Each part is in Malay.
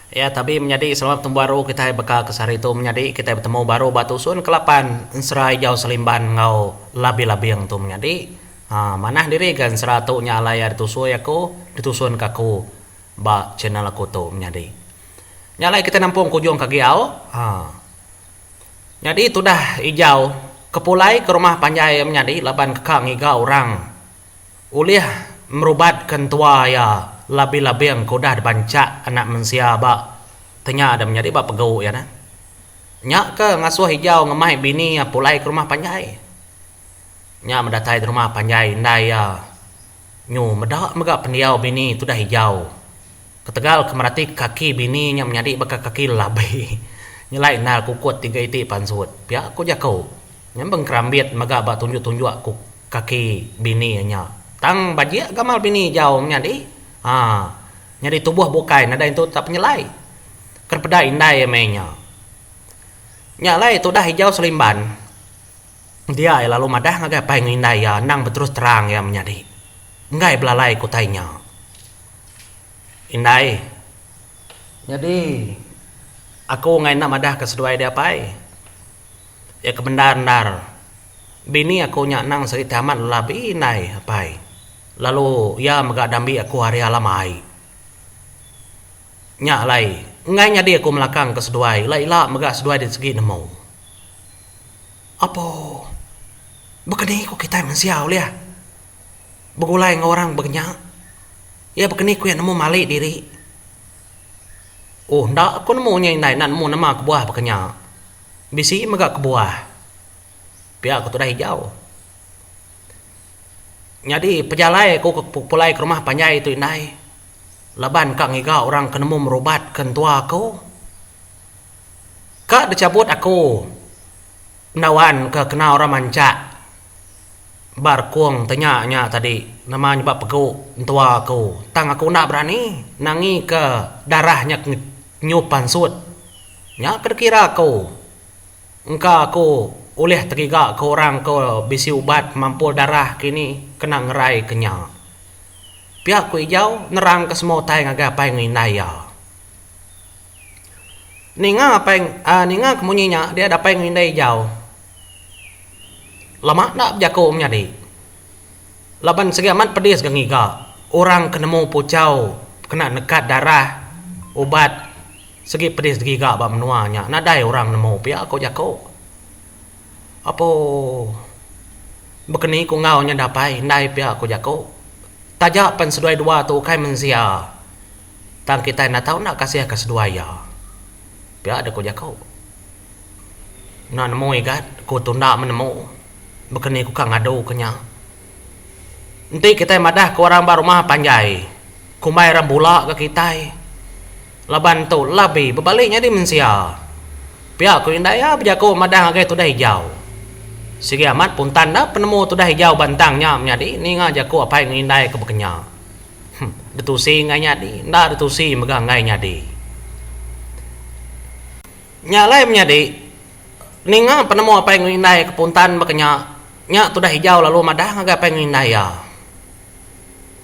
Ya, tapi menjadi selamat tumbuh baru kita bakal kesari itu menjadi kita bertemu baru batu sun kelapan serai jauh selimban ngau labi-labi yang tu menjadi mana diri kan seratu nyala ya ditusu aku ditusun kaku ba channel aku tu menjadi nyala kita nampung kujung kaki au jadi itu dah hijau kepulai ke rumah panjai menjadi laban kekang iga orang uliah merubatkan tua ya labi-labi yang kudah dibancak anak mensia ba tanya ada menjadi ba pegau ya na nyak ke ngasuh hijau ngemai bini ya pulai ke rumah panjai nyak mendatai rumah panjai ndai ya nyu medak mega pendiau bini tu dah hijau ketegal kemerati kaki bini nya menjadi baka kaki labi nyelai nal kukut tiga iti pansut pia aku jakau nyambeng kerambiat mega ba tunjuk-tunjuk aku kaki bini nya tang bajia gamal bini jauh menjadi nyari tubuh bukai nada itu tak penyelai kerpeda indai emenya nyalai itu dah hijau selimban dia lalu madah ngagai paing indai ya nang beterus terang ya menjadi ngai belalai kutainya indai jadi aku ngai nak madah keseduai dia pai ya kebendar-ndar bini aku nyak nang seri tamat labi indai pai lalu ya megak dambi aku hari alamai nyak lai ngai nya dia aku melakang keseduai lai la megak seduai di segi nemu apa begini ku kita mensiau liah begulai ngorang begenya ya begini ku yang nemu malik diri ndak aku nemu nya indai nan nemu nama kebuah begenya bisi megak kebuah pihak aku tu dah hijau jadi pejalai aku pulai ke rumah panjai itu indai laban kang iga orang kenemu merubat kentua aku kak dicabut aku nawan ke kena orang manca bar kuang tanya tadi namanya bak pegu tua aku tang aku nak berani nangi ke darahnya nyupan sud nya kira aku engka aku oleh tergiga ke orang ke bisi ubat mampu darah kini kena ngerai kenya pihak ku hijau nerang ke semua tai ngaga apa yang inaya ninga apa yang ninga kemunyinya dia ada apa yang indai hijau lama nak jago menjadi laban segi amat pedis gengiga orang kenemu pucau kena nekat darah ubat segi pedis giga ba menuanya nadai orang nemu pihak ku jago apa begini ku ngau nya dapai ndai pihak ku jago tajak pen seduai dua tu kai mensia tang kita na tahu nak kasih ke seduai ya pihak ada ku jago na nemu igat ku tunda menemu begini ku kang adu kenya nanti kita madah ke orang baru mah panjai ku mai rambula ke kita laban tu labi berbaliknya di mensia pihak ku indai ya berjago madah ngagai tu dah hijau segi amat pun tanda penemu tu dah hijau bantangnya menjadi ni ngajaku apa yang indai ke bekenya detusi ngai nyadi ndak detusi megang ngai nyadi nyalai menjadi ni penemu apa yang indai ke puntan bekenya nya tu dah hijau lalu madah ngagai apa yang indai ya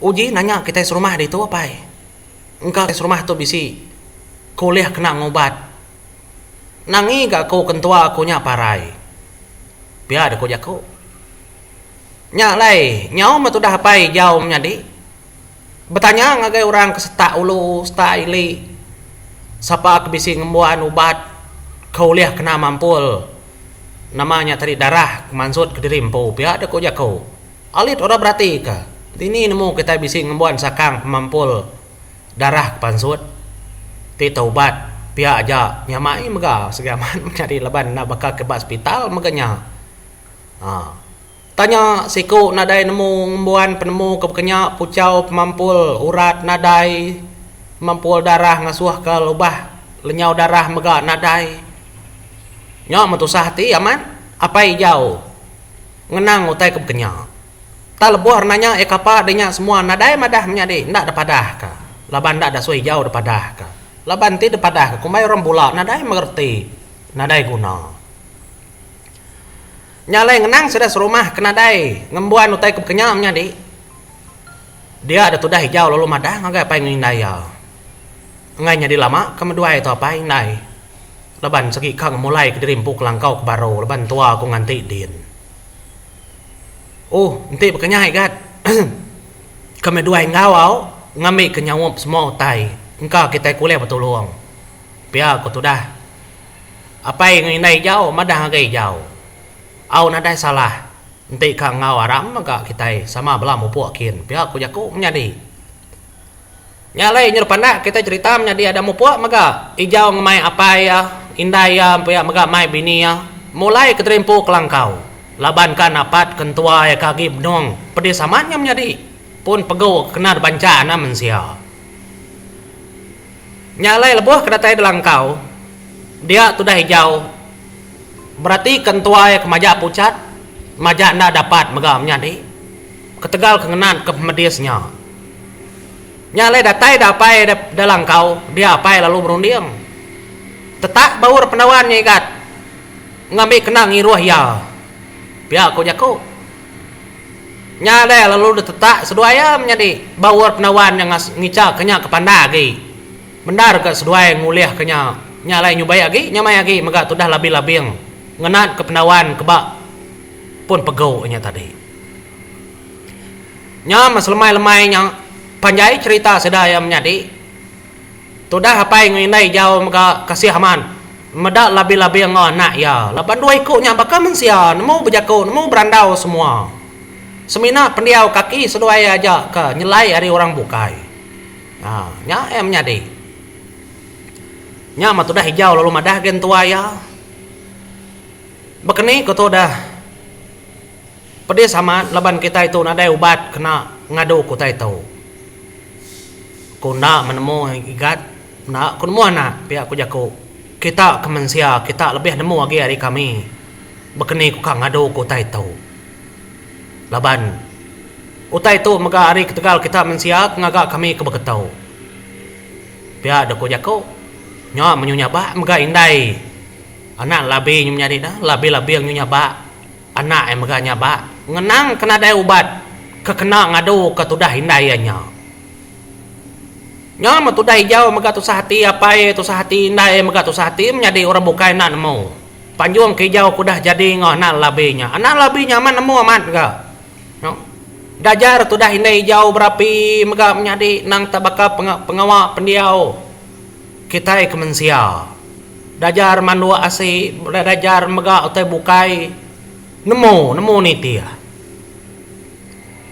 uji nanya kita serumah di tu apa engkau serumah tu bisi kuliah kena ngobat nangi gak kau kentua aku nya parai biar ada jago nyak lai nyau mah tu dah pai jauh menjadi bertanya ngagai orang kesetak ulu setak ili siapa kebisi ngembuan ubat kau liah kena mampul namanya tadi darah mansud ke dirimpu biar ada jago alit orang berarti ke ini nemu kita bisi ngembuan sakang mampul darah pansud ti taubat biar aja nyamai mega segaman menjadi leban nak bakal ke hospital meganya tanya siku nadai nemu ngembuan penemu kebekenya pucau pemampul urat nadai mampul darah ngasuh ke lubah lenyau darah mega nadai nyok metusah hati aman apa hijau ngenang utai kebekenya tak lebuh nanya kapa adanya semua nadai madah menjadi ndak depadah ka laban ndak ada suai hijau depadah ka laban ti depadah ka kumai orang bula nadai mengerti nadai guna nyalai ngenang sudah serumah kena dai ngembuan utai kebekenya menjadi dia ada tu dah hijau lalu madah ngagai apa yang indaya Nganya di lama kamedua itu apa indai. Laban segi kang mulai kedirimpuk langkau ke baro laban tua aku nganti din. Oh, nanti berkenyai gat. Kamedua ngawau ngambil kenyawop semua utai. Engkau kita kuliah betulung. Pia aku tu dah. Apa yang indai jauh madah ngai jauh. Au nadai salah. Nanti kang ngau aram maka kita sama belah mu puakin. Pia aku jaku menyadi. Nyalai nyerpana kita cerita menyadi ada mu puak maka ijau ngemai apa ya indaya pia maka mai bini ya mulai keterimpu kelangkau laban kan apat kentua ya kaki benong pedih samanya menjadi pun pegau kena bancaan mensia nyalai lebuh kedatai delangkau dia sudah hijau berarti kentua ya kemaja pucat maja ndak dapat maka menjadi ketegal kengenan ke medisnya nyalai datai dapai delangkau dia apai lalu berunding tetak baur penawannya ikat ngambil kena ngiruh ya pihak aku jaku nyale lalu tetak seduaya menjadi baur penawan yang ngica kenya kepanda lagi bendar ke seduaya nguliah kenya nyalai nyubai lagi nyamai lagi maka tudah labi-labing ngenat ke penawan kebak pun pegau nya tadi nyama selemai-lemai yang panjai cerita sedaya menjadi tudah apa yang inai jauh maka kasih aman medak labi-labi yang anak ya laban dua ikutnya bakal mensia nemu berjaku nemu berandau semua semina pendiau kaki seduai aja ke nyelai hari orang bukai nya nyadi nya mah tudah hijau lalu madah gen tua ya bekeni ko dah pedih sama laban kita itu nadai ubat kena ngadu ku itu kuna menemu igat nak kun muana pihak ku jaku kita kemensia kita lebih nemu lagi hari kami bekeni ku kang ngadu ku taito laban utai itu maka hari ketegal kita mensia ngaga kami ke beketau pihak ku jaku nya menyunyaba maka indai anak labi nyunyadi dah labi-labi yang nyunyaba anak yang maka nyaba ngenang kena dai ubat kekena ngadu ketudah indai nya nyama tu dai jauh mega tu sahati apa tu sahati indai mega tu sahati menjadi orang bukai nak nemu panjung ke jauh kudah jadi ngona labinya anak labinya man nemu amat ga no dajar tu dah indai jauh berapi mega menjadi nang tabaka pengawak pendiau kita kemensia dajar mandua asi dajar mega utai bukai nemu nitia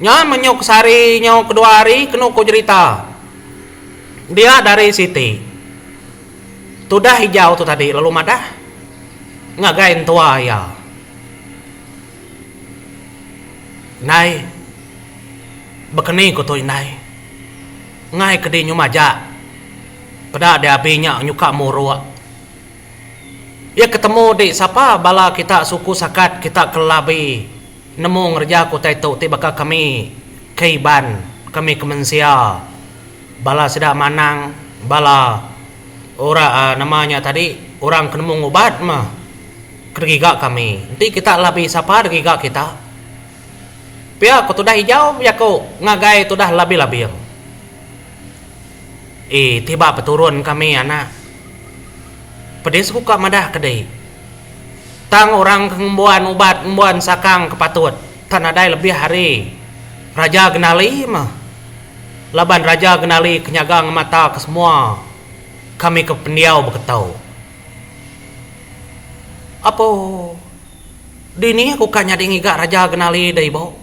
nyama nyok sari nyok kedua hari kena ku cerita dia dari Siti tudah hijau tu tadi lalu madah ngagain tua ya nai bekeni ko tu nai ngai kedi nyumaja pada ada apinya nyuka murua ya ketemu di siapa bala kita suku sakat kita kelabi nemu ngerja ko itu tiba kami keiban kami kemensia bala sedang manang bala orang namanya tadi orang kena ngobat mah kegiga kami nanti kita lebih siapa kegiga kita pihak aku sudah hijau ya aku ngagai sudah lebih tiba peturun kami anak pedis kuka madah kedai tang orang kembuan ubat kembuan sakang kepatut tanadai lebih hari raja genali mah laban raja genali kenyagang mata ke semua kami ke pendiau beketau apa dini aku kan nyadi ngiga raja genali dari bau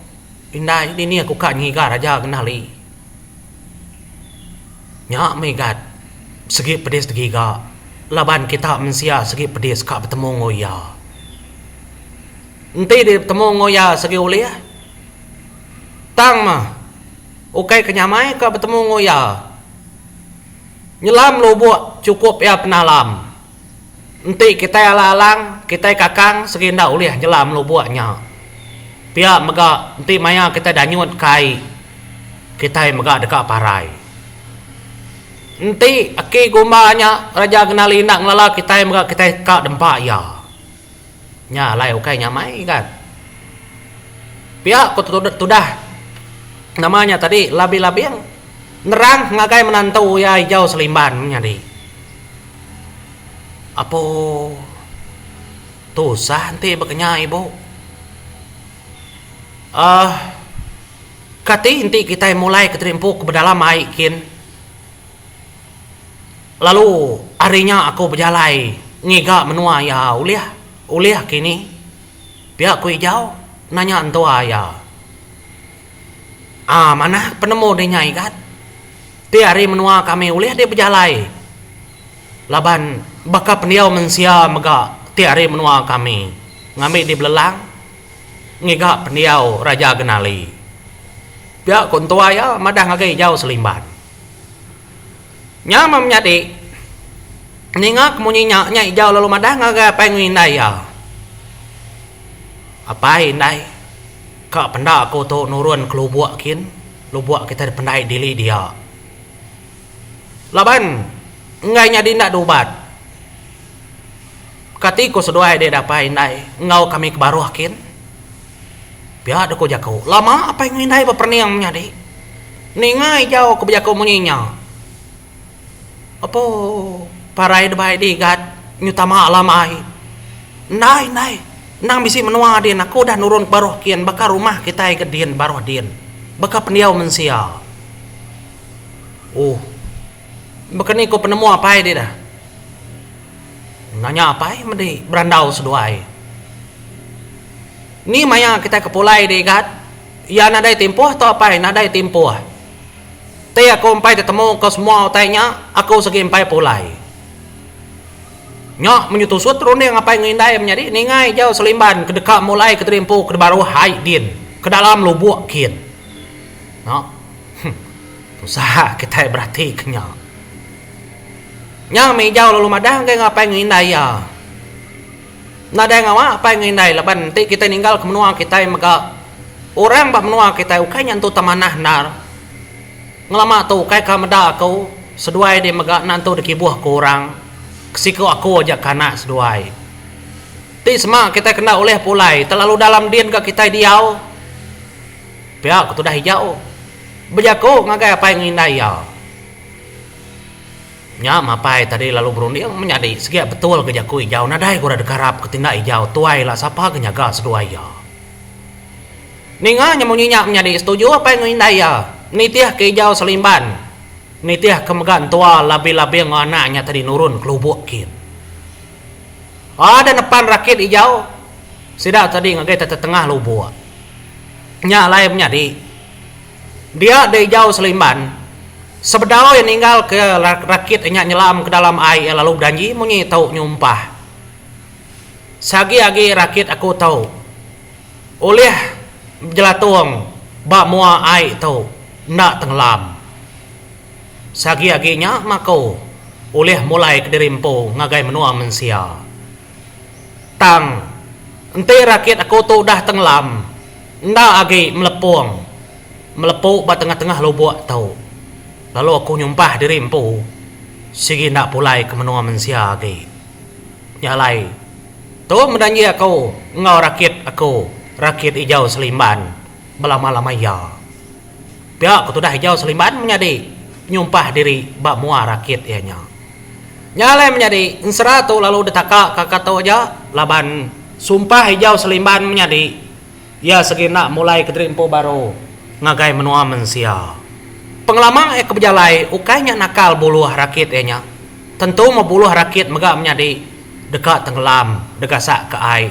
indai dini aku kan ngiga raja genali nyak megat segi pedis giga laban kita mensia segi pedis kak bertemu ngoya nanti di bertemu ngoya segi uliah tang mah oke kenyamai ke bertemu ngoya nyelam lubuk cukup ya penalam nanti kita alang kita kakang seginda uliah nyelam lubuknya pihak mega nanti maya kita danyut kai kita mega dekat parai nanti aki gumbanya raja genali nak ngelala kita mega kita kak dempak ya nya lai oke nyamai kan pihak ku tudah namanya tadi labi-labi yang nerang ngagai menantu ya hijau selimban menjadi apa tuh sah nanti bekenya ibu kati nanti kita mulai keterimpuk ke dalam aikin lalu harinya aku berjalai ngiga menua ya uliah kini pihak ku hijau nanya entua ya mana penemu dia ikat ti hari menua kami uliah dia berjalai laban baka pendiau mensia mega ti hari menua kami ngambil di belelang ngiga pendiau raja genali pihak kuntua ya madah ngagai hijau selimban nyama menjadi ningak munyinya nya hijau lalu madah ngagai apa yang indai ya apa indai kak penda aku tu nurun ke lubuk kita pendai dili dia laban ngainya dindak dubat katiku seduai dia dapat indai ngau kami ke baruh kin biar aku jakau lama apa yang indai berperniang menjadi ningai jauh ke bijakau munyinya apa parai debai digat nyutama alamai nai nang bisi menua din aku dah nurun ke baruh kian bakar rumah kita ke din baruh din bakar pendiau mensia bakar ni ko penemu apa dia dah nanya apa mesti berandau seduai ni maya kita kepulai digat ya nadai tempoh atau apa nadai tempoh te aku empai ketemu ke semua utainya aku segi empai pulai nyok menyutusut runde ngapain ngindai menjadi ningai jauh selimban kedekak mulai keterimpu ke baru hai din ke dalam lubuk kin nyok usaha kita berarti kenya nyok mi jauh lalu madah ngapain ngindai ya nada ngawa apa yang ngindai laban nanti kita ninggal ke menua kita maka orang bak menua kita ukai nyantu tamanah nar ngelama tu ukai kameda aku seduai dia mega nantu dekibuh ke orang kesiku aku aja kana seduai ti semua kita kena oleh pulai terlalu dalam din ke kita diau pihak tu dah hijau bejaku ngagai apa yang ngindai ya nya mapai tadi lalu berunding menjadi segi betul ke jaku hijau nadai gua dekarap ketindak hijau tuai lah siapa kenyaga seduai ya ninga nyamunyinya menjadi setuju apa yang ngindai ya nitiah ke hijau selimban nitiah kemegan tua labi-labi yang anaknya tadi nurun ke lubuk kin ada depan rakit hijau sidak tadi ngagai tengah lubuk nya lain menjadi dia ada hijau selimban sebedau yang tinggal ke rakit nya nyelam ke dalam air lalu danji munyi tau nyumpah sagi-agi rakit aku tahu oleh jelatung bak mua air tau nak tenggelam sagi-aginya makau oleh mulai kedirimpo ngagai menua mensia tang ente rakit aku tu dah tenggelam ndak agi melepuk ba tengah-tengah lubuk tau lalu aku nyumpah dirimpo sigi ndak pulai ke menua mensia agi nyalai tu mendanji aku ngau rakit hijau selimban belama-lama ya pihak aku tu dah hijau selimban menjadi nyumpah diri bak mua rakit ianya nyalai menjadi enseratu lalu detaka kakak tahu aja laban sumpah hijau selimban menjadi ya seginak mulai keterimpo baru ngagai menua mensia pengalaman kebejalai ukainya nakal buluh rakit ianya tentu mau buluh rakit megak menjadi dekat tenggelam degasak ke air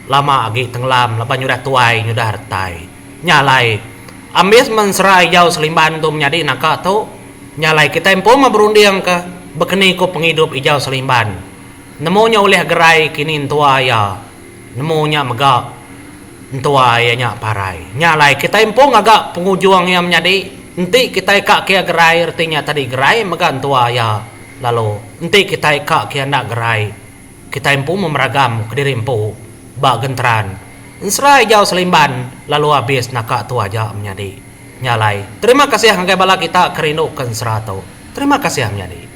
lama agi tenggelam laban nyudah tuai nyudah retai nyalai ambis menserai jauh selimban tu menjadi nakak tu nyalai kita empo berunding ke bekeni ko penghidup hijau selimban nemunya oleh gerai kini tua ya nemunya megak tua ayanya parai nyalai kita empo ngagak pengujuang yang menjadi nanti kita ikak kia gerai artinya tadi gerai megak tua ya lalu nanti kita ikak kia ndak gerai kita empo memeragam ke diri empo bak gentran serai jauh selimban lalu habis nakak tu aja menjadi nyalai terima kasih angkai bala kita kerindukan seratu terima kasih menjadi